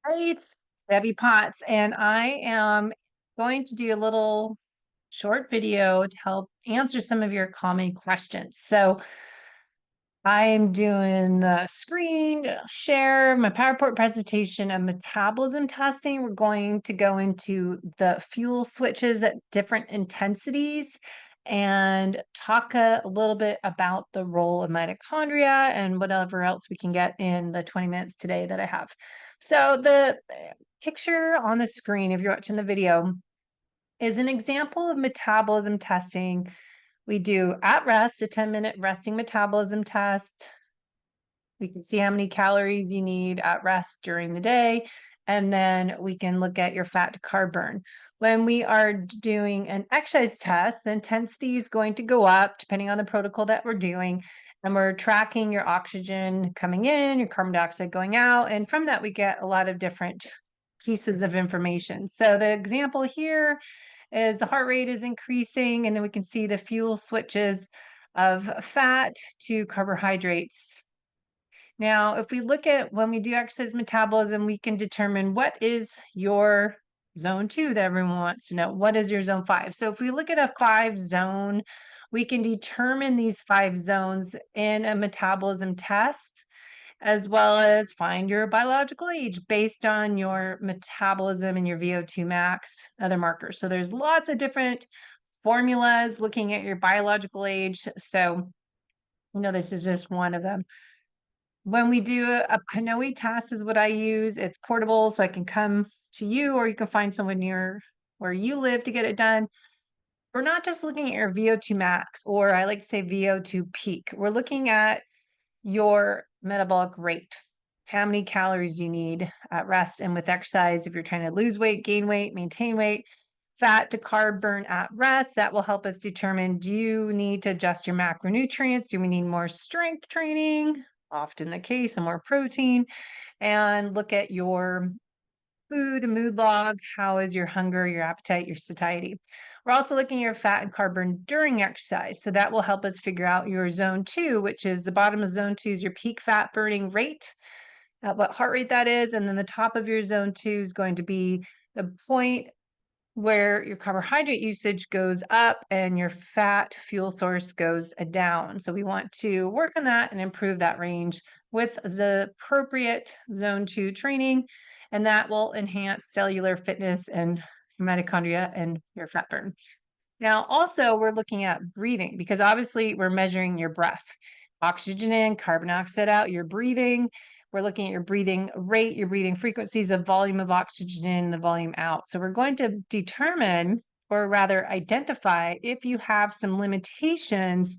Hey, it's Debbie Potts, and I am going to do a little short video to help answer some of your common questions. So I'm doing the screen share, my PowerPoint presentation of metabolism testing. We're going to go into the fuel switches at different intensities and talk a little bit about the role of mitochondria and whatever else we can get in the 20 minutes today that I have. So the picture on the screen, if you're watching the video, is an example of metabolism testing. We do at rest, a 10-minute resting metabolism test. We can see how many calories you need at rest during the day, and then we can look at your fat to carb burn. When we are doing an exercise test, the intensity is going to go up depending on the protocol that we're doing, and we're tracking your oxygen coming in, your carbon dioxide going out, and from that we get a lot of different pieces of information. So the example here is the heart rate is increasing, and then we can see the fuel switches of fat to carbohydrates. Now, if we look at when we do exercise metabolism, we can determine what is your zone 2 that everyone wants to know. What is your zone 5? So if we look at a 5 zone, we can determine these 5 zones in a metabolism test, as well as find your biological age based on your metabolism and your VO2 max, other markers. So there's lots of different formulas looking at your biological age. So, this is just one of them. When we do a Kanoe test is what I use. It's portable, so I can come to you, or you can find someone near where you live to get it done. We're not just looking at your VO2 max, or I like to say VO2 peak. We're looking at your metabolic rate. How many calories do you need at rest and with exercise? If you're trying to lose weight, gain weight, maintain weight, fat to carb burn at rest, that will help us determine, do you need to adjust your macronutrients? Do we need more strength training? Often the case, and more protein. And look at your food and mood log. How is your hunger, your appetite, your satiety? We're also looking at your fat and carb burn during exercise. So that will help us figure out your zone 2, which is the bottom of zone 2 is your peak fat burning rate, at what heart rate that is. And then the top of your zone 2 is going to be the point where your carbohydrate usage goes up and your fat fuel source goes down. So we want to work on that and improve that range with the appropriate zone 2 training, and that will enhance cellular fitness and mitochondria and your fat burn. Now, also, we're looking at breathing, because obviously we're measuring your breath. Oxygen in, carbon dioxide out, you're breathing. We're looking at your breathing rate, your breathing frequencies, the volume of oxygen in, the volume out. So we're going to determine, or rather identify, if you have some limitations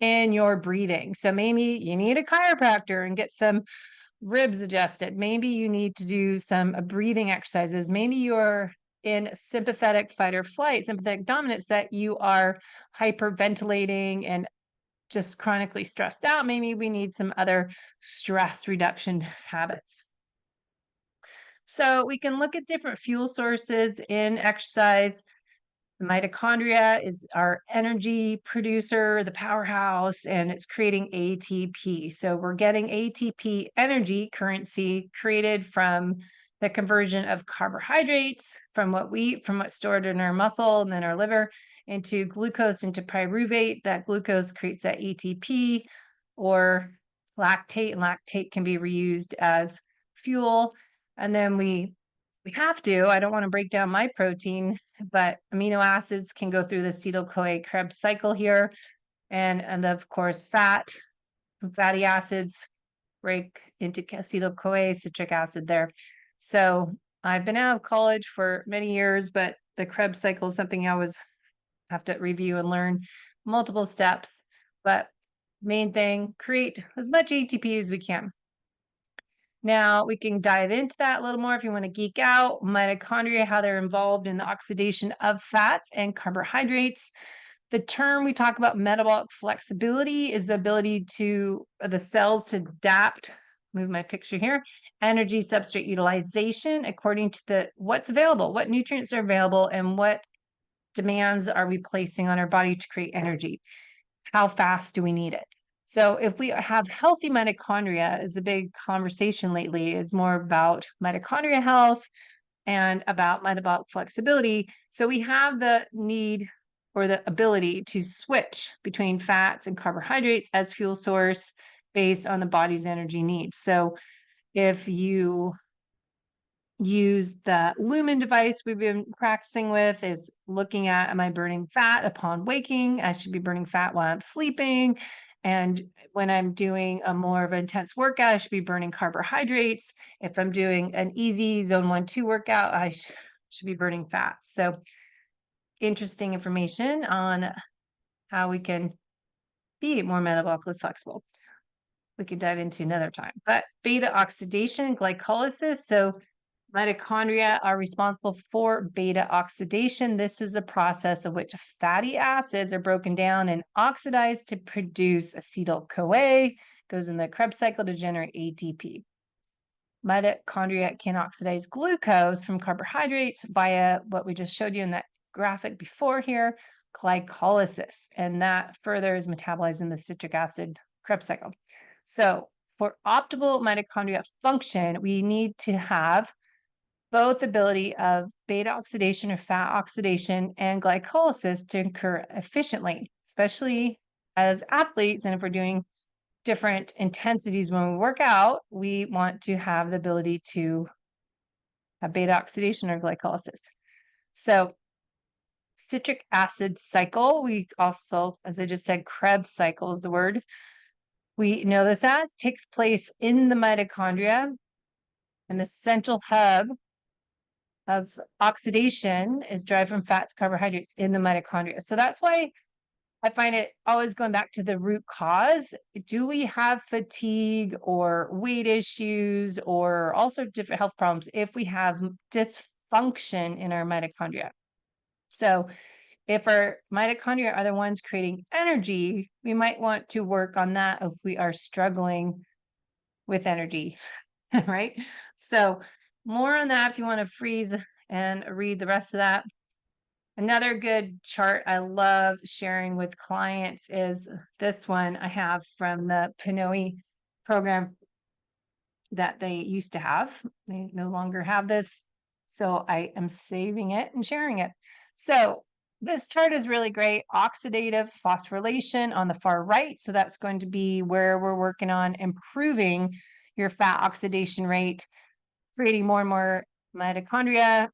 in your breathing. So maybe you need a chiropractor and get some ribs adjusted. Maybe you need to do some breathing exercises. Maybe you're in sympathetic fight or flight, sympathetic dominance, that you are hyperventilating and just chronically stressed out. Maybe we need some other stress reduction habits. So we can look at different fuel sources in exercise. The mitochondria is our energy producer, the powerhouse, and it's creating ATP. So we're getting ATP, energy currency, created from the conversion of carbohydrates from what we eat, from what's stored in our muscle and then our liver, into glucose, into pyruvate. That glucose creates that ATP or lactate, and lactate can be reused as fuel. And then we have to, I don't want to break down my protein, but amino acids can go through the acetyl-CoA Krebs cycle here. And of course, fatty acids break into acetyl-CoA, citric acid there. So I've been out of college for many years, but the Krebs cycle is something I always have to review and learn multiple steps. But main thing, create as much ATP as we can. Now we can dive into that a little more if you want to geek out. Mitochondria, how they're involved in the oxidation of fats and carbohydrates. The term we talk about, metabolic flexibility, is the ability to the cells to adapt. Move my picture here. Energy substrate utilization according to what's available, what nutrients are available, and what demands are we placing on our body to create energy. How fast do we need it? So if we have healthy mitochondria, is a big conversation lately, is more about mitochondria health and about metabolic flexibility. So we have the need or the ability to switch between fats and carbohydrates as fuel source based on the body's energy needs. So if you use the Lumen device we've been practicing with, is looking at, am I burning fat upon waking? I should be burning fat while I'm sleeping. And when I'm doing a more of an intense workout, I should be burning carbohydrates. If I'm doing an easy zone 1-2 workout, I should be burning fat. So interesting information on how we can be more metabolically flexible. We could dive into another time. But beta oxidation, glycolysis. So mitochondria are responsible for beta oxidation. This is a process of which fatty acids are broken down and oxidized to produce acetyl-CoA, goes in the Krebs cycle to generate ATP. Mitochondria can oxidize glucose from carbohydrates via what we just showed you in that graphic before here, glycolysis, and that further is metabolized in the citric acid Krebs cycle. So for optimal mitochondria function, we need to have both ability of beta oxidation or fat oxidation and glycolysis to occur efficiently, especially as athletes. And if we're doing different intensities when we work out, we want to have the ability to have beta oxidation or glycolysis. So citric acid cycle, we also, as I just said, Krebs cycle is the word we know this as, takes place in the mitochondria, and the central hub of oxidation is derived from fats, carbohydrates in the mitochondria. So that's why I find it always going back to the root cause. Do we have fatigue or weight issues or all sorts of different health problems if we have dysfunction in our mitochondria? So if our mitochondria are the ones creating energy, we might want to work on that if we are struggling with energy, right? So more on that if you want to freeze and read the rest of that. Another good chart I love sharing with clients is this one I have from the Pinoy program that they used to have. They no longer have this. So I am saving it and sharing it. So this chart is really great. Oxidative phosphorylation on the far right. So that's going to be where we're working on improving your fat oxidation rate, creating more and more mitochondria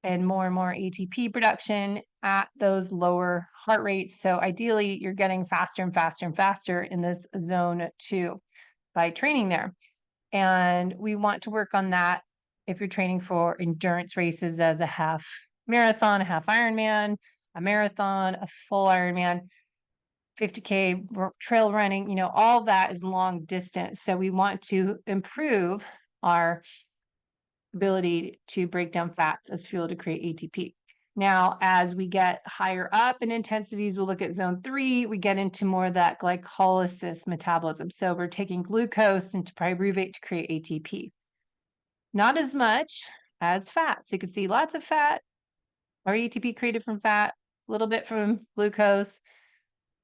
and more ATP production at those lower heart rates. So ideally, you're getting faster and faster and faster in this zone 2 by training there. And we want to work on that if you're training for endurance races as a half marathon, a half Ironman, a marathon, a full Ironman, 50K trail running, you know, all that is long distance. So we want to improve our ability to break down fats as fuel to create ATP. Now, as we get higher up in intensities, we'll look at zone 3, we get into more of that glycolysis metabolism. So we're taking glucose into pyruvate to create ATP. Not as much as fat. So you can see lots of fat, or ATP created from fat, a little bit from glucose.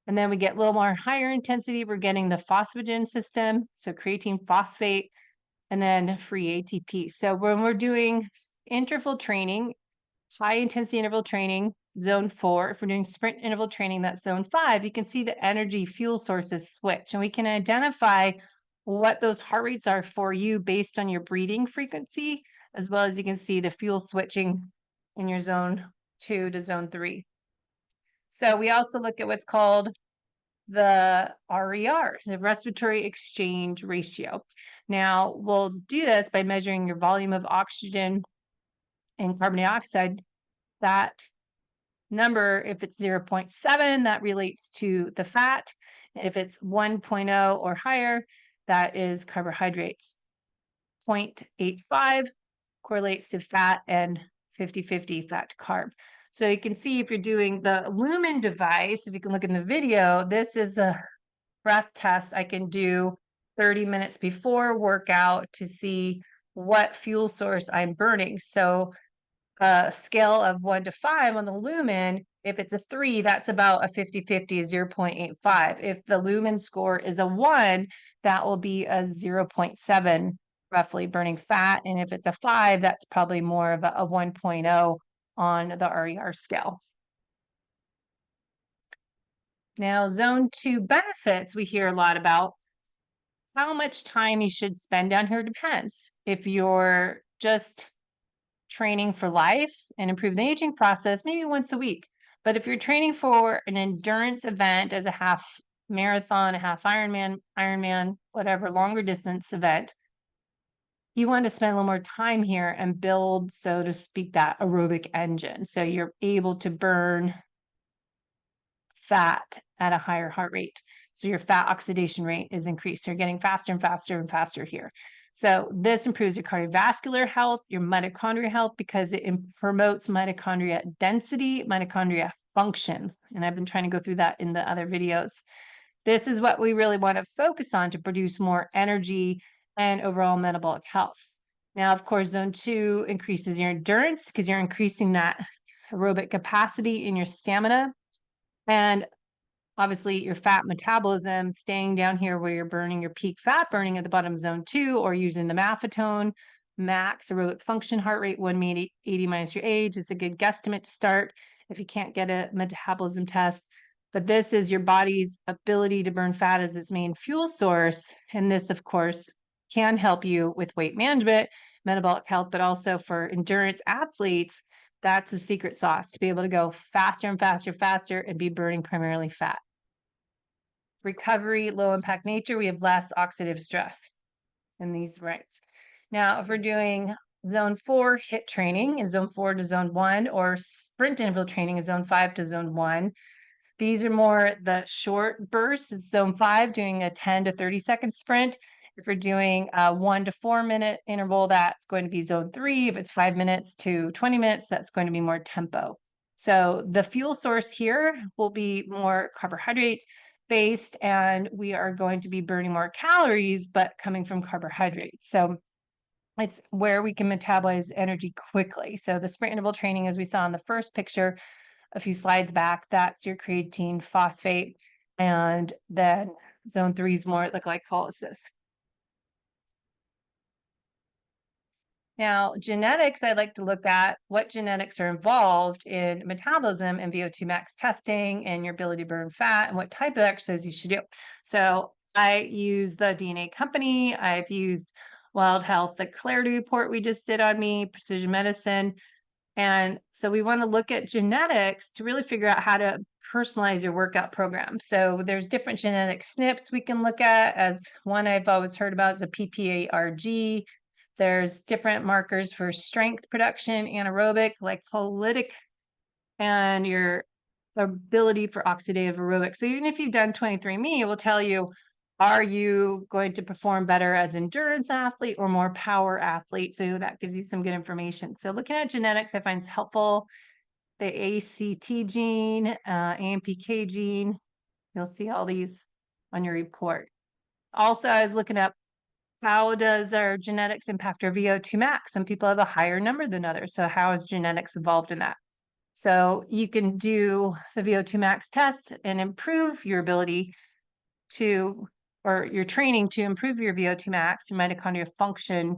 And then we get a little more higher intensity. We're getting the phosphagen system, so creatine phosphate, and then free ATP. So when we're doing interval training, high intensity interval training, zone 4, if we're doing sprint interval training, that's zone 5, you can see the energy fuel sources switch. And we can identify what those heart rates are for you based on your breathing frequency, as well as you can see the fuel switching in your zone 2 to zone 3. So we also look at what's called the RER, the respiratory exchange ratio. Now, we'll do this by measuring your volume of oxygen and carbon dioxide. That number, if it's 0.7, that relates to the fat. If it's 1.0 or higher, that is carbohydrates. 0.85 correlates to fat, and 50-50 fat to carb. So you can see if you're doing the Lumen device, if you can look in the video, this is a breath test I can do 30 minutes before workout to see what fuel source I'm burning. So a scale of 1 to 5 on the Lumen If it's a 3, that's about a 50-50, 0.85. If the lumen score is a 1, that will be a 0.7 roughly burning fat. And if it's a 5, that's probably more of a 1.0 on the RER scale. Now, zone 2 benefits we hear a lot about. How much time you should spend down here depends. If you're just training for life and improve the aging process, maybe once a week. But if you're training for an endurance event as a half marathon, a half Ironman, whatever, longer distance event, you want to spend a little more time here and build, so to speak, that aerobic engine. So you're able to burn fat at a higher heart rate. So your fat oxidation rate is increased. You're getting faster and faster and faster here. So this improves your cardiovascular health, your mitochondria health, because it promotes mitochondria density, mitochondria function. And I've been trying to go through that in the other videos. This is what we really want to focus on to produce more energy and overall metabolic health. Now, of course, zone 2 increases your endurance because you're increasing that aerobic capacity in your stamina. And obviously your fat metabolism staying down here where you're burning your peak fat burning at the bottom of zone 2, or using the maffetone max aerobic function heart rate 180 minus your age is a good guesstimate to start if you can't get a metabolism test. But this is your body's ability to burn fat as its main fuel source. And this, of course, can help you with weight management, metabolic health, but also for endurance athletes. That's the secret sauce, to be able to go faster and faster and be burning primarily fat. Recovery, low impact nature, we have less oxidative stress in these rates. Now, if we're doing zone 4 HIIT training is zone 4 to zone 1, or sprint interval training is zone 5 to zone 1. These are more the short bursts. It's zone 5 doing a 10 to 30 second sprint. If we're doing a 1 to 4 minute interval, that's going to be zone 3. If it's 5 minutes to 20 minutes, that's going to be more tempo. So the fuel source here will be more carbohydrate based, and we are going to be burning more calories, but coming from carbohydrates. So it's where we can metabolize energy quickly. So the sprint interval training, as we saw in the first picture a few slides back, that's your creatine phosphate. And then zone 3 is more the glycolysis. Now, genetics, I like to look at what genetics are involved in metabolism and VO2 max testing and your ability to burn fat and what type of exercise you should do. So I use the DNA company. I've used Wild Health, the Clarity report we just did on me, precision medicine. And so we want to look at genetics to really figure out how to personalize your workout program. So there's different genetic SNPs we can look at. As one I've always heard about is a PPARG. There's different markers for strength production, anaerobic, glycolytic, and your ability for oxidative aerobic. So even if you've done 23andMe, it will tell you, are you going to perform better as endurance athlete or more power athlete? So that gives you some good information. So looking at genetics, I find is helpful. The ACT gene, AMPK gene, you'll see all these on your report. Also, I was looking up, how does our genetics impact our VO2 max? Some people have a higher number than others. So how is genetics involved in that? So you can do the VO2 max test and improve your ability to, or your training to improve your VO2 max and mitochondrial function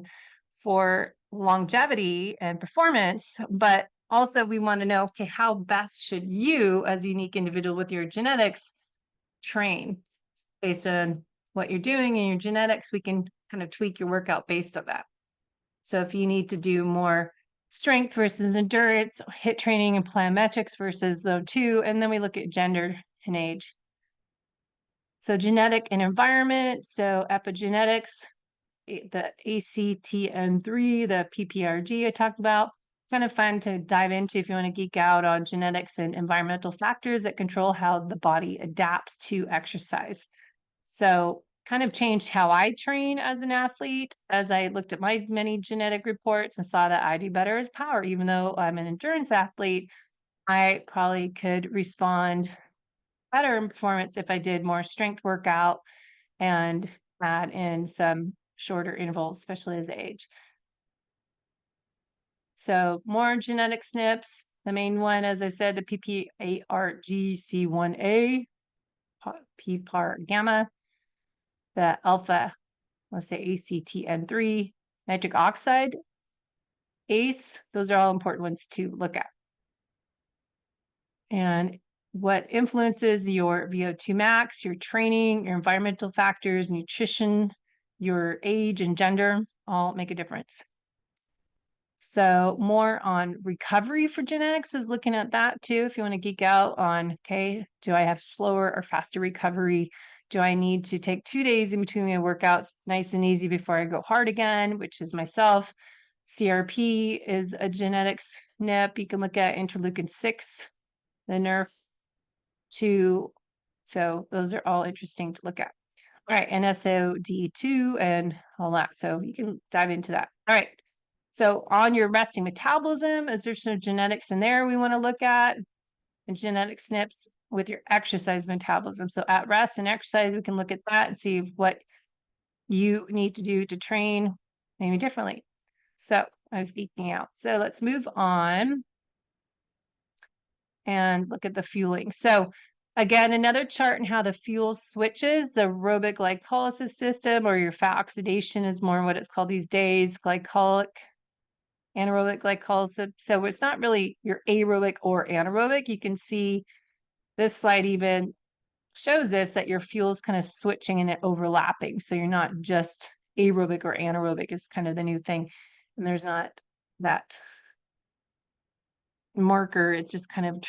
for longevity and performance. But also we want to know, okay, how best should you as a unique individual with your genetics train based on what you're doing in your genetics? We can kind of tweak your workout based on that. So if you need to do more strength versus endurance, HIIT training and plyometrics versus zone 2, and then we look at gender and age. So genetic and environment, so epigenetics, the ACTN3, the PPRG I talked about. Kind of fun to dive into if you want to geek out on genetics and environmental factors that control how the body adapts to exercise. So kind of changed how I train as an athlete as I looked at my many genetic reports and saw that I do better as power. Even though I'm an endurance athlete, I probably could respond better in performance if I did more strength workout and add in some shorter intervals, especially as age. So more genetic SNPs, The main one, as I said, the PPARGC1A, PPAR gamma, the alpha, let's say ACTN3, nitric oxide, ACE, those are all important ones to look at. And what influences your VO2 max, your training, your environmental factors, nutrition, your age and gender all make a difference. So more on recovery for genetics is looking at that too. If you want to geek out on, okay, do I have slower or faster recovery? Do I need to take 2 days in between my workouts, nice and easy before I go hard again, which is myself. CRP is a genetics SNP. You can look at interleukin 6, the NRF2. So those are all interesting to look at. All right, NSOD2 and all that. So you can dive into that. All right. So on your resting metabolism, is there some genetics in there we want to look at? And genetic SNPs with your exercise metabolism. So at rest and exercise, we can look at that and see what you need to do to train maybe differently. So I was geeking out. So let's move on and look at the fueling. So again, another chart in how the fuel switches, the aerobic glycolysis system or your fat oxidation is more what it's called these days, glycolic anaerobic glycolysis. So it's not really your aerobic or anaerobic. You can see this slide even shows this, that your fuel's kind of switching and it overlapping. So you're not just aerobic or anaerobic is kind of the new thing. And there's not that marker. It's just kind of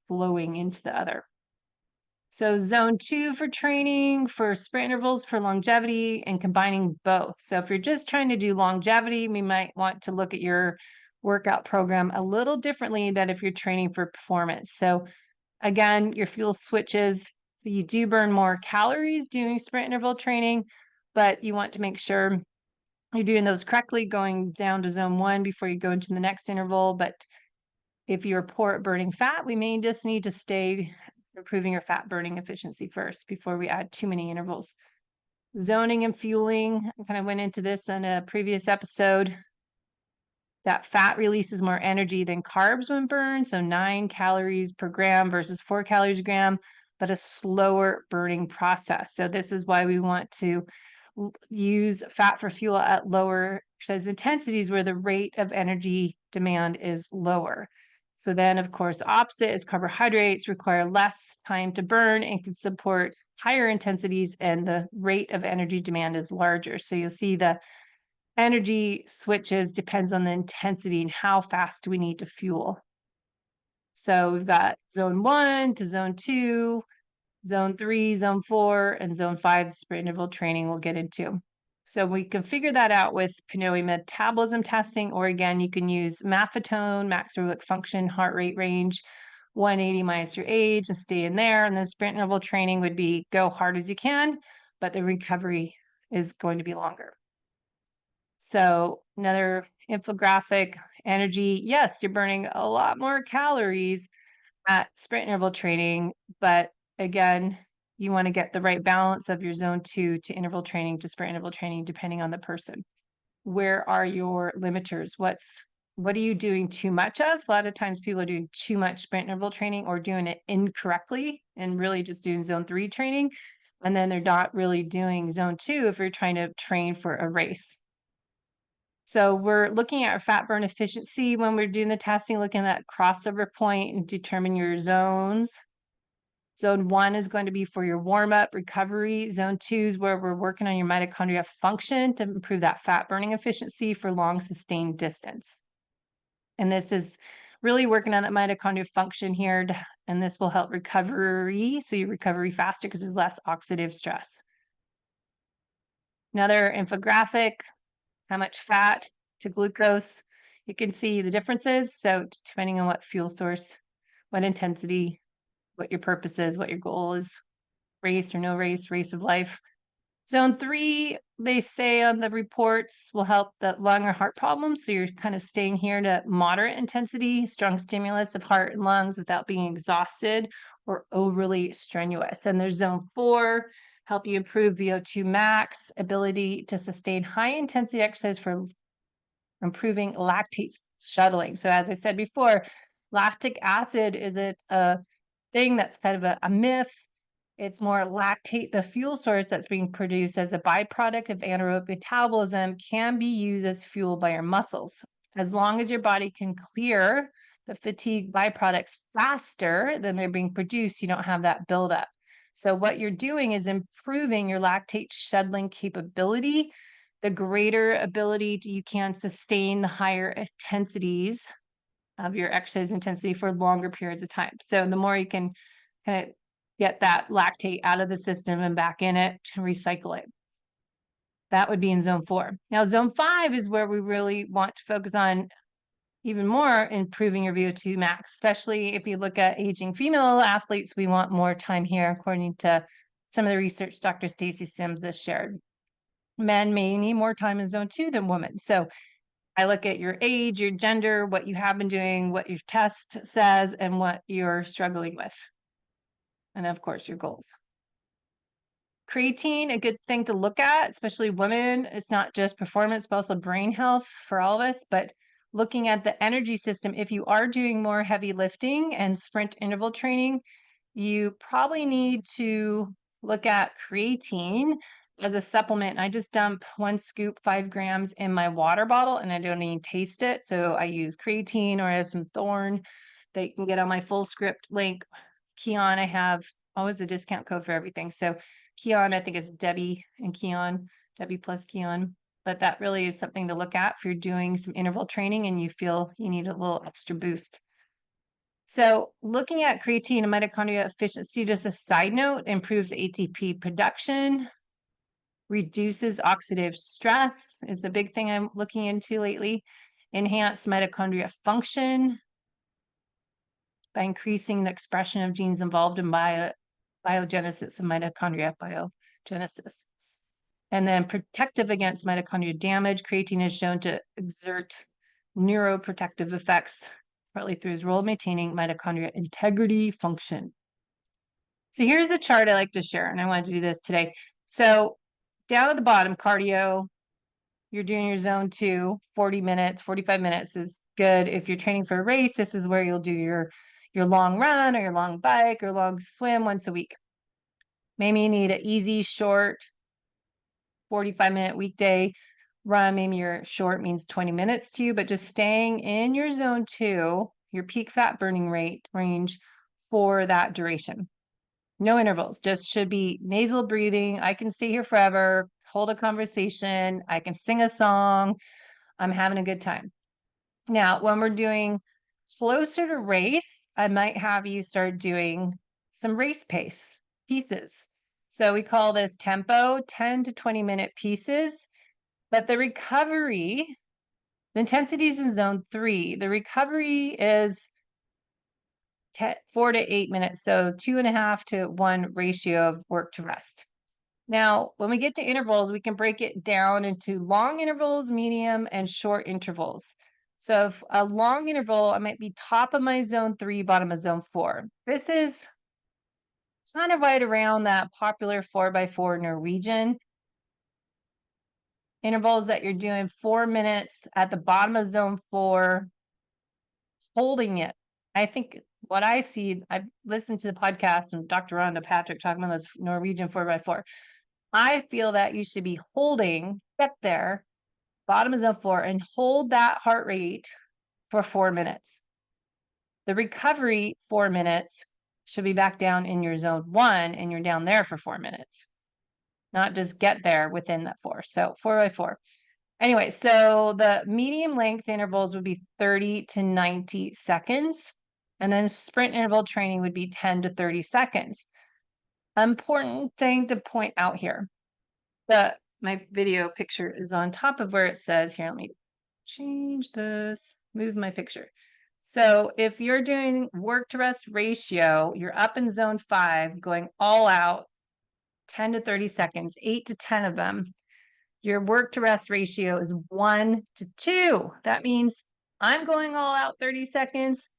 flowing into the other. So zone 2 for training, for sprint intervals, for longevity, and combining both. So if you're just trying to do longevity, we might want to look at your workout program a little differently than if you're training for performance. So again, your fuel switches. You do burn more calories doing sprint interval training, but you want to make sure you're doing those correctly, going down to zone 1 before you go into the next interval. But if you're poor at burning fat, we may just need to stay improving your fat burning efficiency first before we add too many intervals. Zoning and fueling, I kind of went into this in a previous episode. That fat releases more energy than carbs when burned, so 9 calories per gram versus 4 calories a gram, but a slower burning process. So this is why we want to use fat for fuel at lower exercise intensities where the rate of energy demand is lower. So then, of course, opposite is carbohydrates require less time to burn and can support higher intensities, and the rate of energy demand is larger. So you'll see the energy switches depends on the intensity and how fast we need to fuel. So we've got zone 1 to zone 2, zone 3, zone 4, and zone 5, the sprint interval training we'll get into. So we can figure that out with PNOE metabolism testing, or again, you can use Maffetone, max aerobic function, heart rate range, 180 minus your age, and stay in there. And then sprint interval training would be go hard as you can, but the recovery is going to be longer. So another infographic, energy. Yes, you're burning a lot more calories at sprint interval training, but again, you want to get the right balance of your zone 2 to interval training to sprint interval training, depending on the person. Where are your limiters? What are you doing too much of? A lot of times people are doing too much sprint interval training or doing it incorrectly and really just doing zone 3 training. And then they're not really doing zone 2 if you're trying to train for a race. So we're looking at our fat burn efficiency when we're doing the testing, looking at that crossover point and determine your zones. Zone 1 is going to be for your warm-up recovery. Zone 2 is where we're working on your mitochondria function to improve that fat burning efficiency for long sustained distance. And this is really working on that mitochondria function here, and this will help recovery, so you recover faster because there's less oxidative stress. Another infographic, how much fat to glucose. You can see the differences. So depending on what fuel source, what intensity, what your purpose is, what your goal is, race or no race, race of life. Zone 3, they say on the reports, will help the lung or heart problems. So you're kind of staying here to moderate intensity, strong stimulus of heart and lungs without being exhausted or overly strenuous. And there's zone 4, help you improve VO2 max, ability to sustain high intensity exercise for improving lactate shuttling. So as I said before, Lactic acid isn't a thing that's kind of a myth. It's more lactate, the fuel source that's being produced as a byproduct of anaerobic metabolism, can be used as fuel by your muscles. As long as your body can clear the fatigue byproducts faster than they're being produced, you don't have that buildup. So what you're doing is improving your lactate shedding capability. The greater ability you can sustain the higher intensities of your exercise intensity for longer periods of time. So the more you can kind of get that lactate out of the system and back in it to recycle it. That would be in zone 4. Now, zone 5 is where we really want to focus on even more improving your VO2 max, especially if you look at aging female athletes. We want more time here, according to some of the research Dr. Stacy Sims has shared. Men may need more time in zone 2 than women. So I look at your age, your gender, what you have been doing, what your test says, and what you're struggling with. And of course, your goals. Creatine, a good thing to look at, especially women. It's not just performance, but also brain health for all of us. But looking at the energy system, if you are doing more heavy lifting and sprint interval training, you probably need to look at creatine as a supplement. I just dump 1 scoop, 5 grams in my water bottle, and I don't even taste it. So I use creatine, or I have some Thorn that you can get on my full script link. Keon, I have always a discount code for everything. So Keon, I think it's Debbie and Keon, Debbie plus Keon. But that really is something to look at if you're doing some interval training and you feel you need a little extra boost. So looking at creatine and mitochondria efficiency, just a side note, improves ATP production, reduces oxidative stress is the big thing I'm looking into lately, enhance mitochondria function by increasing the expression of genes involved in biogenesis and mitochondria biogenesis. And then protective against mitochondrial damage. Creatine is shown to exert neuroprotective effects, partly through its role in maintaining mitochondria integrity function. So here's a chart I like to share, and I wanted to do this today. So down at the bottom, cardio, you're doing your zone 2, 40 minutes, 45 minutes is good. If you're training for a race, this is where you'll do your long run or your long bike or long swim once a week. Maybe you need an easy, short 45-minute weekday run. Maybe your short means 20 minutes to you, but just staying in your zone 2, your peak fat burning rate range for that duration. No intervals, just should be nasal breathing. I can stay here forever, hold a conversation. I can sing a song. I'm having a good time. Now, when we're doing closer to race, I might have you start doing some race pace pieces. So we call this tempo, 10 to 20-minute pieces. But the recovery, the intensity is in zone 3. The recovery is 4 to 8 minutes. So 2.5 to 1 ratio of work to rest. Now, when we get to intervals, we can break it down into long intervals, medium, and short intervals. So if a long interval, I might be top of my zone 3, bottom of zone 4. This is kind of right around that popular 4x4 Norwegian intervals that you're doing 4 minutes at the bottom of zone 4, holding it. I think what I see, I've listened to the podcast and Dr. Rhonda Patrick talking about this Norwegian 4x4. I feel that you should be holding, get there, bottom of zone 4, and hold that heart rate for 4 minutes. The recovery 4 minutes should be back down in your zone 1, and you're down there for 4 minutes, not just get there within that 4. So 4x4. Anyway, so the medium length intervals would be 30 to 90 seconds. And then sprint interval training would be 10 to 30 seconds. Important thing to point out here. My video picture is on top of where it says here. Let me change this, move my picture. So if you're doing work to rest ratio, you're up in zone 5, going all out, 10 to 30 seconds, 8 to 10 of them. Your work to rest ratio is 1 to 2. That means I'm going all out 30 seconds.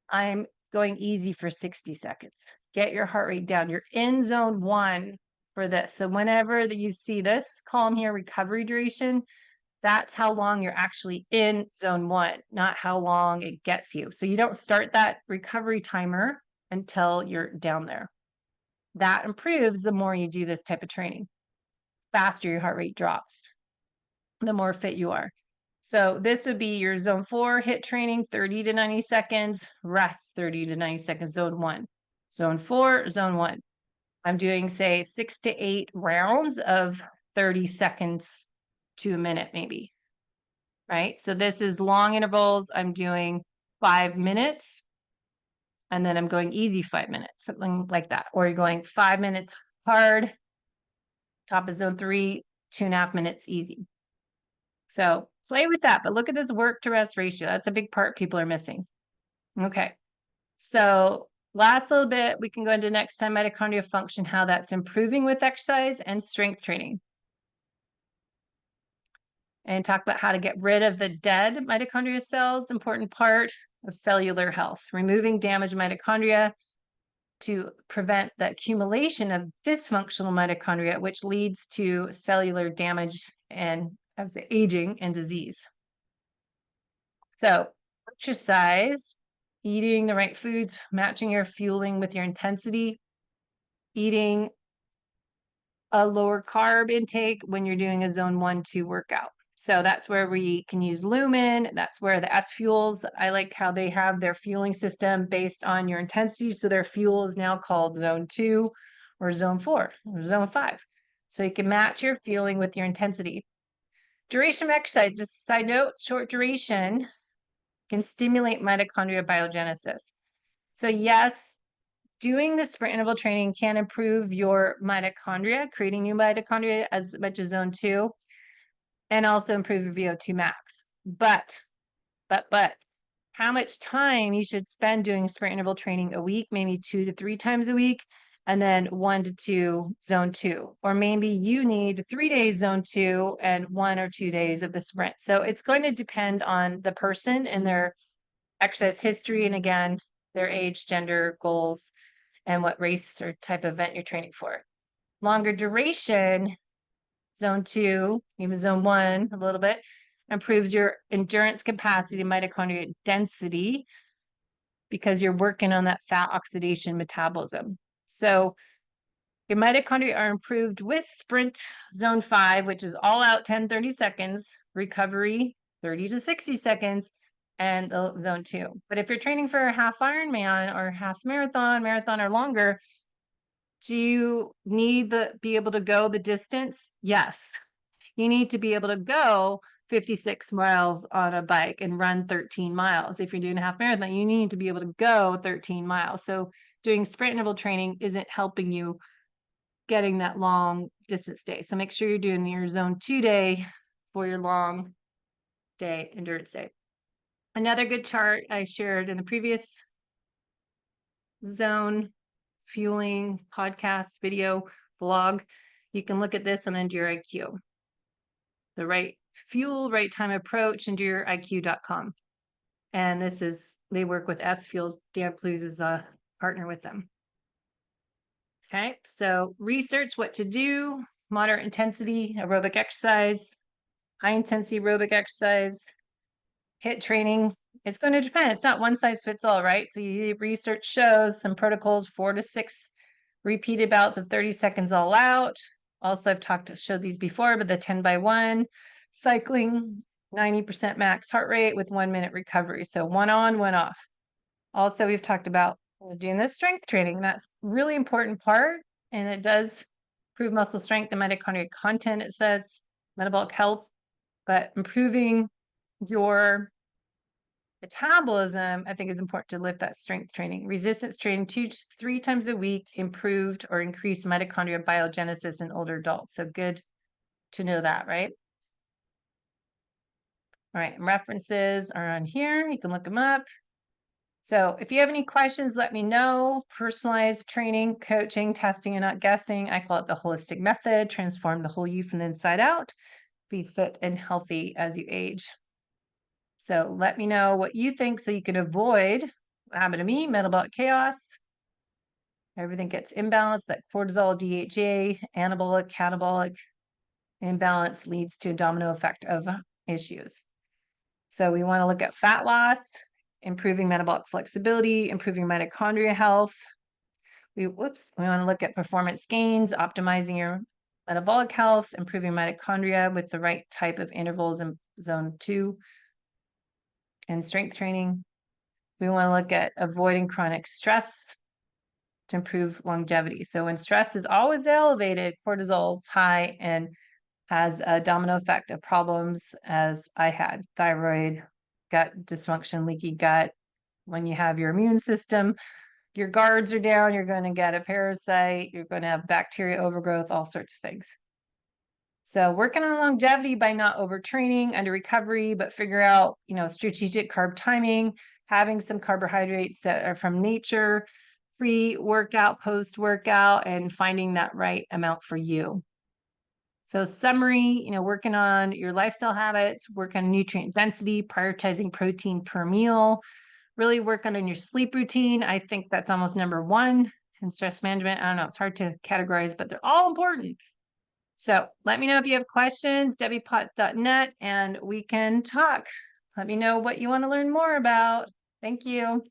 I'm going easy for 60 seconds. Get your heart rate down. You're in zone 1 for this. So whenever that you see this column here, recovery duration, That's how long you're actually in zone 1, not how long it gets you. So you don't start that recovery timer until you're down there. That improves the more you do this type of training. Faster your heart rate drops, the more fit you are. So this would be your zone 4 HIIT training, 30 to 90 seconds, rest 30 to 90 seconds, zone 1. Zone 4, zone 1. I'm doing, say, 6 to 8 rounds of 30 seconds to a minute, maybe. Right? So this is long intervals. I'm doing 5 minutes, and then I'm going easy 5 minutes, something like that. Or you're going 5 minutes hard, top of zone 3, 2.5 minutes easy. So play with that, but look at this work to rest ratio. That's a big part people are missing. Okay. So last little bit, we can go into next time mitochondria function, how that's improving with exercise and strength training. And talk about how to get rid of the dead mitochondria cells, important part of cellular health, removing damaged mitochondria to prevent the accumulation of dysfunctional mitochondria, which leads to cellular damage and, I would say, aging and disease. So exercise, eating the right foods, matching your fueling with your intensity, eating a lower carb intake when you're doing a zone 1-2 workout. So that's where we can use Lumen. That's where the S fuels, I like how they have their fueling system based on your intensity. So their fuel is now called zone 2 or zone 4 or zone 5. So you can match your fueling with your intensity. Duration of exercise, just a side note, short duration can stimulate mitochondria biogenesis. So yes, doing the sprint interval training can improve your mitochondria, creating new mitochondria as much as zone 2, and also improve your VO2 max. But how much time you should spend doing sprint interval training a week, maybe 2 to 3 times a week, and then 1 to 2 zone 2. Or maybe you need 3 days zone 2 and 1 or 2 days of the sprint. So it's going to depend on the person and their exercise history, and again, their age, gender, goals, and what race or type of event you're training for. Longer duration, zone 2, even zone 1 a little bit, improves your endurance capacity, mitochondrial density, because you're working on that fat oxidation metabolism. So your mitochondria are improved with sprint zone 5, which is all out 10, 30 seconds, recovery 30 to 60 seconds, and zone 2. But if you're training for a half Ironman or half marathon or longer, do you need to be able to go the distance? Yes. You need to be able to go 56 miles on a bike and run 13 miles. If you're doing a half marathon, you need to be able to go 13 miles. So doing sprint interval training isn't helping you getting that long distance day. So make sure you're doing your zone 2 day for your long day endurance day. Another good chart I shared in the previous zone fueling podcast, video, blog. You can look at this on Endure IQ. The right fuel, right time approach, EndureIQ.com. And this is, they work with S Fuels. Dan Plews is a partner with them. Okay, so research what to do, moderate intensity aerobic exercise, high intensity aerobic exercise, HIIT training. It's going to depend. It's not one size fits all, right? So research shows some protocols, 4 to 6 repeated bouts of 30 seconds all out. Also, I've showed these before, but the 10 by 1, cycling, 90% max heart rate with 1 minute recovery. So 1 on, 1 off. Also, we've talked about doing the strength training. That's really important part, and it does improve muscle strength and mitochondrial content, it says, metabolic health, but improving your metabolism, I think, is important to lift that strength training. Resistance training 2 to 3 times a week improved or increased mitochondrial biogenesis in older adults. So good to know that, right? All right, references are on here. You can look them up. So if you have any questions, let me know. Personalized training, coaching, testing, and not guessing. I call it the holistic method. Transform the whole you from the inside out. Be fit and healthy as you age. So let me know what you think so you can avoid what happened to me, metabolic chaos. Everything gets imbalanced, that cortisol, DHA, anabolic, catabolic, Imbalance leads to a domino effect of issues. So we want to look at fat loss, improving metabolic flexibility, improving mitochondria health. We want to look at performance gains, optimizing your metabolic health, improving mitochondria with the right type of intervals in zone 2, and strength training. We want to look at avoiding chronic stress to improve longevity. So when stress is always elevated, cortisol is high and has a domino effect of problems, as I had thyroid, gut dysfunction, leaky gut. When you have your immune system, your guards are down, you're going to get a parasite, you're going to have bacteria overgrowth, all sorts of things. So working on longevity by not overtraining, under recovery, but figure out, strategic carb timing, having some carbohydrates that are from nature, pre-workout, post-workout, and finding that right amount for you. So summary, working on your lifestyle habits, work on nutrient density, prioritizing protein per meal, really working on your sleep routine. I think that's almost number 1 in stress management. I don't know, it's hard to categorize, but they're all important. So let me know if you have questions, debbiepotts.net, and we can talk. Let me know what you want to learn more about. Thank you.